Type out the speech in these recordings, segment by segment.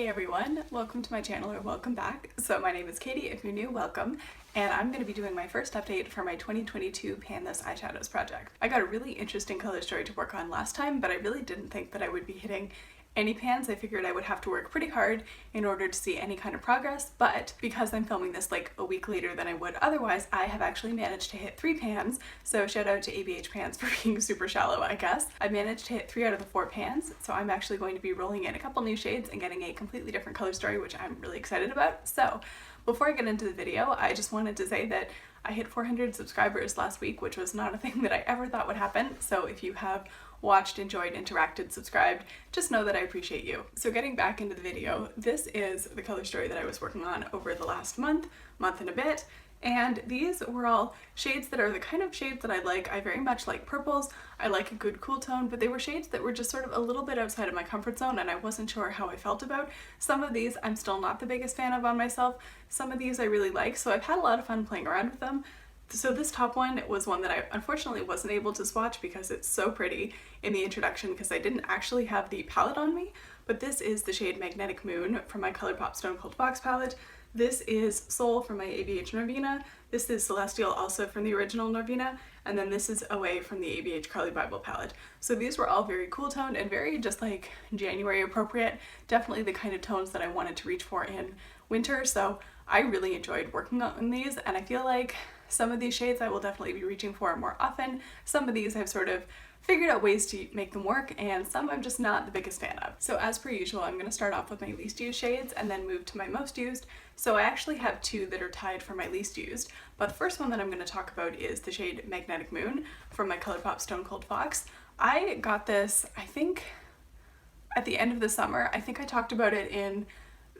Hey everyone, welcome to my channel or welcome back. So my name is Katie, if you're new, welcome. And I'm going to be doing my first update for my 2022 Pan This Eyeshadows project. I got a really interesting color story to work on last time, but I really didn't think that I would be hitting any pans. I figured I would have to work pretty hard in order to see any kind of progress, but because I'm filming this like a week later than I would otherwise, I have actually managed to hit 3 pans, so shout out to ABH pans for being super shallow, I guess. I managed to hit 3 out of the 4 pans, so I'm actually going to be rolling in a couple new shades and getting a completely different color story, which I'm really excited about. So before I get into the video, I just wanted to say that I hit 400 subscribers last week, which was not a thing that I ever thought would happen. So if you have watched, enjoyed, interacted, subscribed, just know that I appreciate you. So getting back into the video, this is the color story that I was working on over the last month and a bit. And these were all shades that are the kind of shades that I like. I very much like purples. I like a good cool tone, but they were shades that were just sort of a little bit outside of my comfort zone and I wasn't sure how I felt about. Some of these I'm still not the biggest fan of on myself. Some of these I really like, so I've had a lot of fun playing around with them. So this top one was one that I unfortunately wasn't able to swatch because it's so pretty in the introduction because I didn't actually have the palette on me, but this is the shade Magnetic Moon from my Colourpop Stone Cold Box palette. This is Soul from my ABH Norvina, this is Celestial also from the original Norvina, and then this is Away from the ABH Carly Bible palette. So these were all very cool toned and very just like January appropriate, definitely the kind of tones that I wanted to reach for in winter, so I really enjoyed working on these, and I feel like some of these shades I will definitely be reaching for more often. Some of these I've sort of figured out ways to make them work, and some I'm just not the biggest fan of. So as per usual, I'm going to start off with my least used shades and then move to my most used. So I actually have 2 that are tied for my least used, but the first one that I'm going to talk about is the shade Magnetic Moon from my Colourpop Stone Cold Fox. I got this, I think, at the end of the summer. I think I talked about it in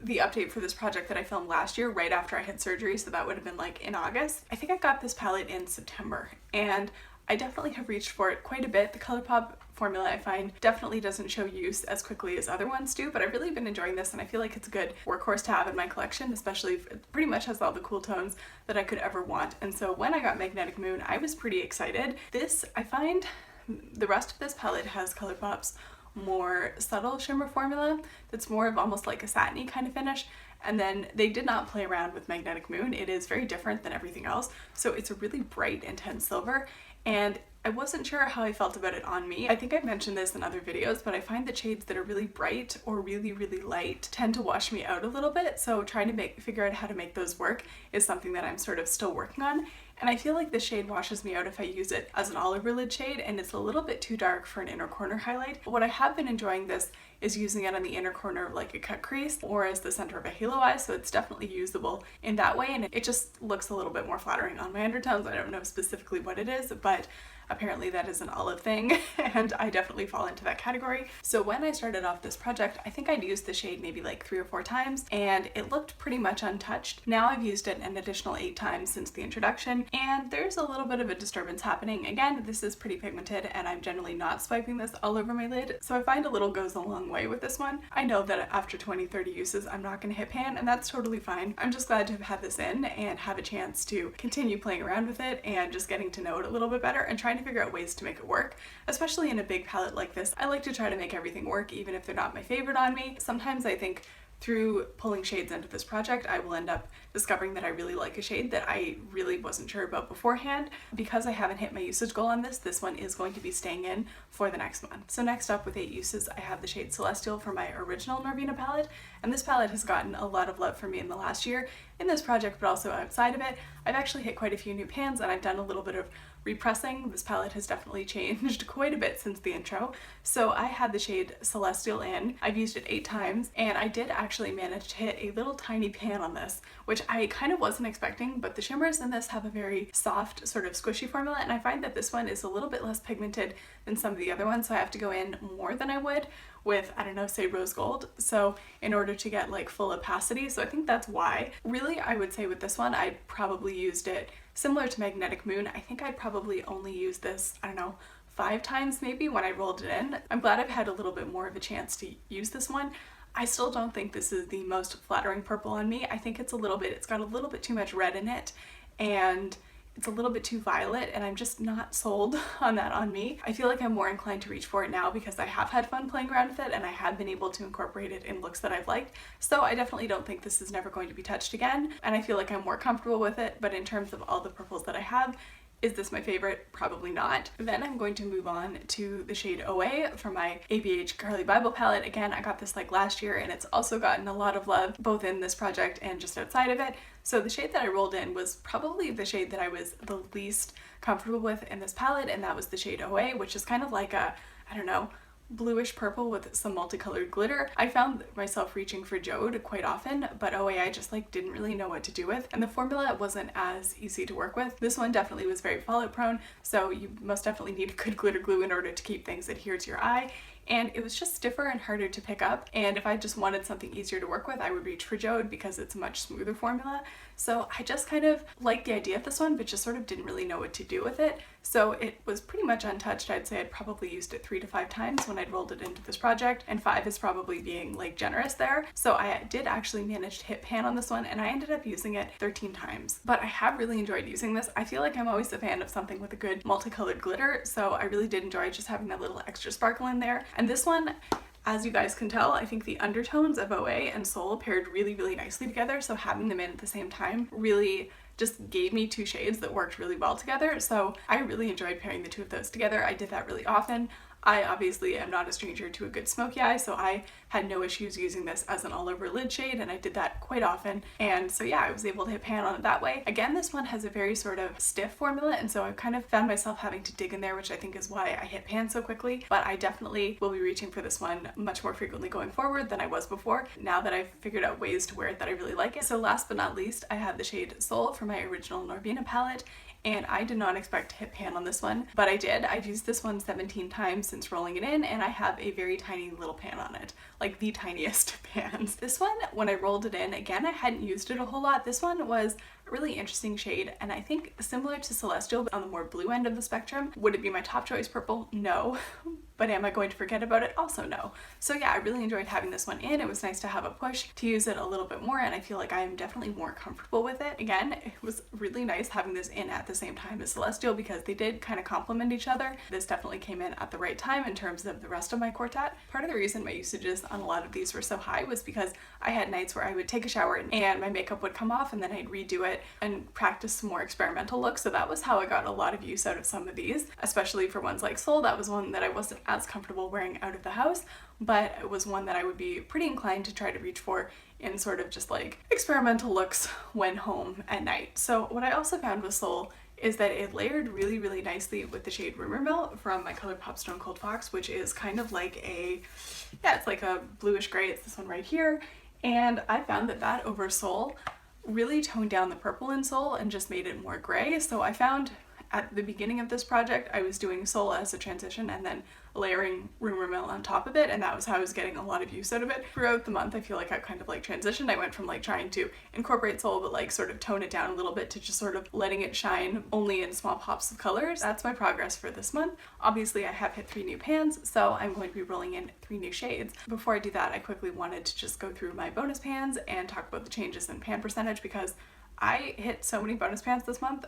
the update for this project that I filmed last year right after I had surgery, so that would have been like in August. I think I got this palette in September and I definitely have reached for it quite a bit. The Colourpop formula I find definitely doesn't show use as quickly as other ones do, but I've really been enjoying this and I feel like it's a good workhorse to have in my collection, especially if it pretty much has all the cool tones that I could ever want. And so when I got Magnetic Moon, I was pretty excited. This, I find the rest of this palette has Colourpop's more subtle shimmer formula that's more of almost like a satiny kind of finish, and then they did not play around with Magnetic Moon. It is very different than everything else, so it's a really bright intense silver, and I wasn't sure how I felt about it on me. I think I've mentioned this in other videos, but I find that shades that are really bright or really light tend to wash me out a little bit, so trying to figure out how to make those work is something that I'm sort of still working on. And I feel like this shade washes me out if I use it as an olive lid shade, and it's a little bit too dark for an inner corner highlight. But what I have been enjoying this is using it on the inner corner of like a cut crease or as the center of a halo eye, so it's definitely usable in that way, and it just looks a little bit more flattering on my undertones. I don't know specifically what it is, but apparently that is an olive thing and I definitely fall into that category. So when I started off this project, I think I'd used the shade maybe like 3 or 4 times and it looked pretty much untouched. Now I've used it an additional 8 times since the introduction and there's a little bit of a disturbance happening. Again, this is pretty pigmented and I'm generally not swiping this all over my lid, so I find a little goes a long way with this one. I know that after 20-30 uses I'm not going to hit pan, and that's totally fine. I'm just glad to have had this in and have a chance to continue playing around with it and just getting to know it a little bit better and trying to figure out ways to make it work. Especially in a big palette like this, I like to try to make everything work even if they're not my favorite on me. Sometimes I think through pulling shades into this project, I will end up discovering that I really like a shade that I really wasn't sure about beforehand. Because I haven't hit my usage goal on this one is going to be staying in for the next month. So next up with 8 uses, I have the shade Celestial for my original Norvina palette, and this palette has gotten a lot of love from me in the last year in this project, but also outside of it. I've actually hit quite a few new pans and I've done a little bit of repressing. This palette has definitely changed quite a bit since the intro. So I had the shade Celestial in. I've used it 8 times and I did actually manage to hit a little tiny pan on this, which I kind of wasn't expecting, but the shimmers in this have a very soft sort of squishy formula, and I find that this one is a little bit less pigmented than some of the other ones, so I have to go in more than I would with, I don't know, say rose gold, so in order to get like full opacity. So I think that's why. Really, I would say with this one I probably used it similar to Magnetic Moon. I think I'd probably only use this, I don't know, 5 times maybe when I rolled it in. I'm glad I've had a little bit more of a chance to use this one. I still don't think this is the most flattering purple on me. I think it's got a little bit too much red in it, and it's a little bit too violet, and I'm just not sold on that on me. I feel like I'm more inclined to reach for it now because I have had fun playing around with it and I have been able to incorporate it in looks that I've liked. So I definitely don't think this is never going to be touched again, and I feel like I'm more comfortable with it. But in terms of all the purples that I have, is this my favorite? Probably not. Then I'm going to move on to the shade OA from my ABH Carly Bible palette. Again, I got this like last year, and it's also gotten a lot of love both in this project and just outside of it. So the shade that I rolled in was probably the shade that I was the least comfortable with in this palette, and that was the shade OA, which is kind of like a, I don't know, bluish purple with some multicolored glitter. I found myself reaching for Jode quite often, but OA I just like didn't really know what to do with, and the formula wasn't as easy to work with. This one definitely was very fallout prone, so you most definitely need good glitter glue in order to keep things adhere to your eye. And it was just stiffer and harder to pick up, and if I just wanted something easier to work with, I would reach for Jode because it's a much smoother formula. So I just kind of liked the idea of this one, but just sort of didn't really know what to do with it. So it was pretty much untouched. I'd say I'd probably used it 3 to 5 times when I'd rolled it into this project, and 5 is probably being like generous there. So I did actually manage to hit pan on this one, and I ended up using it 13 times. But I have really enjoyed using this. I feel like I'm always a fan of something with a good multicolored glitter, so I really did enjoy just having that little extra sparkle in there. And this one, as you guys can tell, I think the undertones of OA and Soul paired really, really nicely together, so having them in at the same time really just gave me 2 shades that worked really well together. So I really enjoyed pairing the 2 of those together. I did that really often. I obviously am not a stranger to a good smoky eye, so I had no issues using this as an all over lid shade, and I did that quite often. And so yeah, I was able to hit pan on it that way. Again, this one has a very sort of stiff formula, and so I kind of found myself having to dig in there, which I think is why I hit pan so quickly. But I definitely will be reaching for this one much more frequently going forward than I was before, now that I've figured out ways to wear it that I really like it. So last but not least, I have the shade Soul from my original Norvina palette. And I did not expect to hit pan on this one, but I did. I've used this one 17 times since rolling it in, and I have a very tiny little pan on it, like the tiniest pans. This one, when I rolled it in, again, I hadn't used it a whole lot. This one was a really interesting shade, and I think similar to Celestial, but on the more blue end of the spectrum. Would it be my top choice purple? No. But am I going to forget about it? Also no. So yeah, I really enjoyed having this one in. It was nice to have a push to use it a little bit more, and I feel like I am definitely more comfortable with it. Again, it was really nice having this in at the same time as Celestial because they did kind of complement each other. This definitely came in at the right time in terms of the rest of my Quartet. Part of the reason my usages on a lot of these were so high was because I had nights where I would take a shower and my makeup would come off, and then I'd redo it and practice some more experimental looks. So that was how I got a lot of use out of some of these, especially for ones like Soul. That was one that I wasn't as comfortable wearing out of the house, but it was one that I would be pretty inclined to try to reach for in sort of just like experimental looks when home at night. So what I also found with Soul is that it layered really, really nicely with the shade Rumor Mill from my Colourpop Stone Cold Fox, which is kind of like a, yeah, it's like a bluish gray. It's this one right here. And I found that that over Soul really toned down the purple in Soul and just made it more gray. So I found at the beginning of this project, I was doing Soul as a transition and then layering Rumor Mill on top of it, and that was how I was getting a lot of use out of it. Throughout the month, I feel like I kind of like transitioned. I went from like trying to incorporate Soul but like sort of tone it down a little bit to just sort of letting it shine only in small pops of colors. That's my progress for this month. Obviously, I have hit 3 new pans, so I'm going to be rolling in 3 new shades. Before I do that, I quickly wanted to just go through my bonus pans and talk about the changes in pan percentage because I hit so many bonus pans this month.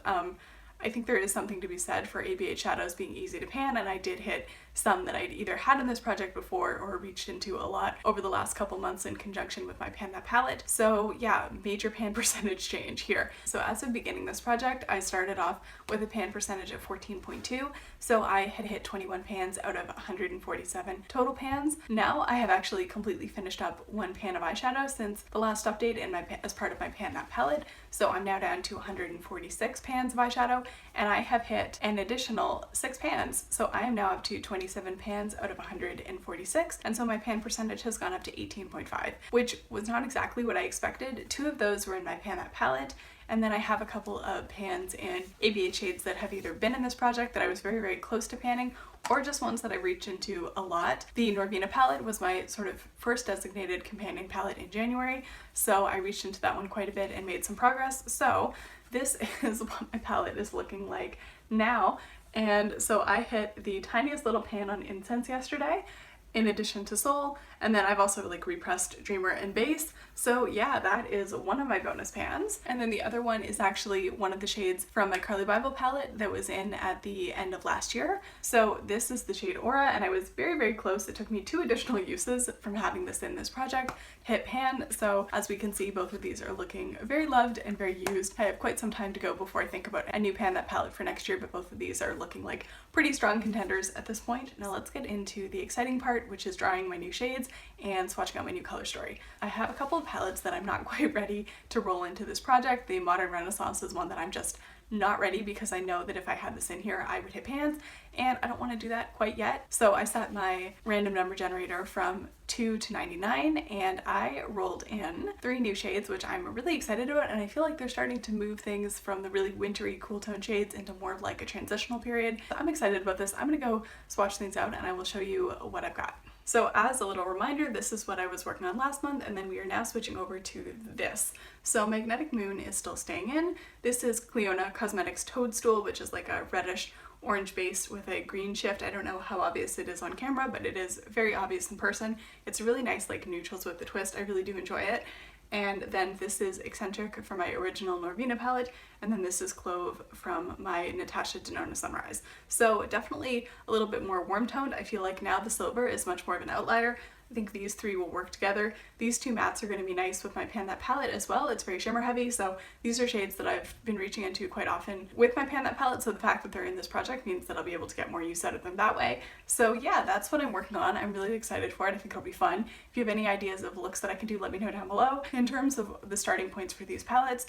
I think there is something to be said for ABH Shadows being easy to pan, and I did hit some that I'd either had in this project before or reached into a lot over the last couple months in conjunction with my Pan That palette. So yeah, major pan percentage change here. So as of beginning this project, I started off with a pan percentage of 14.2, so I had hit 21 pans out of 147 total pans. Now I have actually completely finished up 1 pan of eyeshadow since the last update in my as part of my Pan That palette, so I'm now down to 146 pans of eyeshadow, and I have hit an additional 6 pans, so I am now up to 27 pans out of 146, and so my pan percentage has gone up to 18.5, which was not exactly what I expected. 2 of those were in my Pan That palette, and then I have a couple of pans in ABH Shades that have either been in this project that I was very, very close to panning, or just ones that I reached into a lot. The Norvina palette was my sort of first designated companion palette in January, so I reached into that one quite a bit and made some progress. So this is what my palette is looking like now. And so I hit the tiniest little pan on Incense yesterday, in addition to Soul, And then I've also like repressed Dreamer and Base. So yeah, that is one of my bonus pans. And then the other one is actually one of the shades from my Carly Bible palette that was in at the end of last year. So this is the shade Aura, and I was very, very close. It took me 2 additional uses from having this in this project to hit pan. So as we can see, both of these are looking very loved and very used. I have quite some time to go before I think about a new pan that palette for next year, but both of these are looking like pretty strong contenders at this point. Now let's get into the exciting part, which is drawing my new shades and swatching out my new color story. I have a couple of palettes that I'm not quite ready to roll into this project. The Modern Renaissance is one that I'm just not ready because I know that if I had this in here I would hit pans, and I don't want to do that quite yet. So I set my random number generator from 2 to 99 and I rolled in 3 new shades, which I'm really excited about, and I feel like they're starting to move things from the really wintry cool tone shades into more of like a transitional period. So I'm excited about this. I'm gonna go swatch things out and I will show you what I've got. So as a little reminder, this is what I was working on last month, and then we are now switching over to this. So Magnetic Moon is still staying in. This is Clionadh Cosmetics Toadstool, which is like a reddish orange base with a green shift. I don't know how obvious it is on camera, but it is very obvious in person. It's really nice, like neutrals with the twist. I really do enjoy it. And then this is Eccentric from my original Norvina palette, and then this is Clove from my Natasha Denona Sunrise. So definitely a little bit more warm toned. I feel like now the silver is much more of an outlier. I think these 3 will work together. These 2 mattes are going to be nice with my Pan That palette as well. It's very shimmer heavy, so these are shades that I've been reaching into quite often with my Pan That palette, so the fact that they're in this project means that I'll be able to get more use out of them that way. So yeah, that's what I'm working on. I'm really excited for it. I think it'll be fun. If you have any ideas of looks that I can do, let me know down below. In terms of the starting points for these palettes,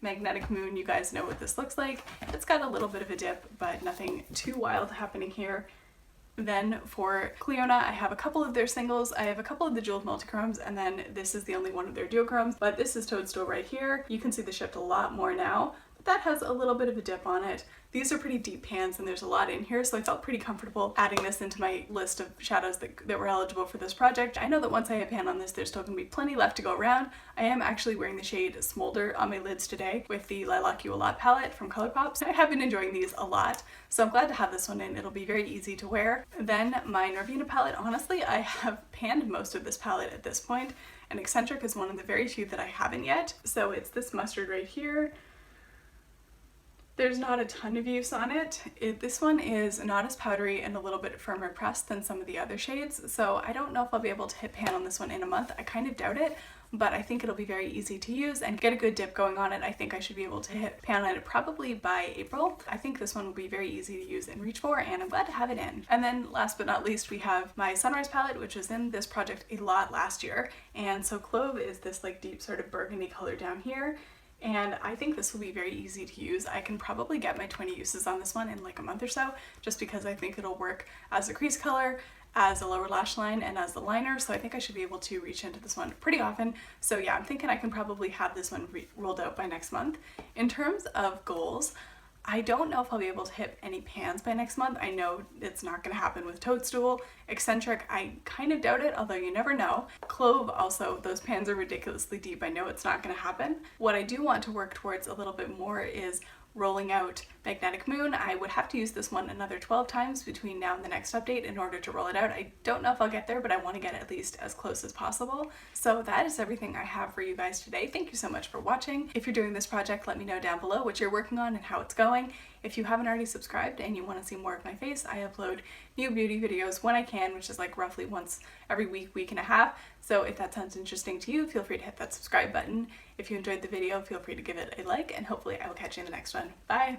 Magnetic Moon, you guys know what this looks like. It's got a little bit of a dip, but nothing too wild happening here. Then for Clionadh, I have a couple of their singles, I have a couple of the jeweled multichromes, and then this is the only one of their duochromes, but this is Toadstool right here. You can see the shift a lot more now, but that has a little bit of a dip on it. These are pretty deep pans and there's a lot in here, so I felt pretty comfortable adding this into my list of shadows that were eligible for this project. I know that once I hit pan on this, there's still going to be plenty left to go around. I am actually wearing the shade Smolder on my lids today with the Lilac You A Lot palette from Colourpop. I have been enjoying these a lot, so I'm glad to have this one in. It'll be very easy to wear. Then my Norvina palette, honestly, I have panned most of this palette at this point, and Eccentric is one of the very few that I haven't yet. So it's this mustard right here. There's not a ton of use on it. This one is not as powdery and a little bit firmer pressed than some of the other shades, so I don't know if I'll be able to hit pan on this one in a month. I kind of doubt it, but I think it'll be very easy to use and get a good dip going on it. I think I should be able to hit pan on it probably by April. I think this one will be very easy to use and reach for, and I'm glad to have it in. And then last but not least, we have my Sunrise palette, which was in this project a lot last year. And so Clove is this like deep sort of burgundy color down here. And I think this will be very easy to use. I can probably get my 20 uses on this one in like a month or so, just because I think it'll work as a crease color, as a lower lash line, and as the liner, so I think I should be able to reach into this one pretty often. So yeah, I'm thinking I can probably have this one rolled out by next month. In terms of goals, I don't know if I'll be able to hit any pans by next month. I know it's not going to happen with Toadstool. Eccentric, I kind of doubt it, although you never know. Clove also, those pans are ridiculously deep. I know it's not going to happen. What I do want to work towards a little bit more is rolling out Magnetic Moon. I would have to use this one another 12 times between now and the next update in order to roll it out. I don't know if I'll get there, but I want to get at least as close as possible. So that is everything I have for you guys today. Thank you so much for watching. If you're doing this project, let me know down below what you're working on and how it's going. If you haven't already subscribed and you want to see more of my face, I upload new beauty videos when I can, which is like roughly once every week and a half. So if that sounds interesting to you, feel free to hit that subscribe button. If you enjoyed the video, feel free to give it a like, and hopefully I will catch you in the next one. Bye!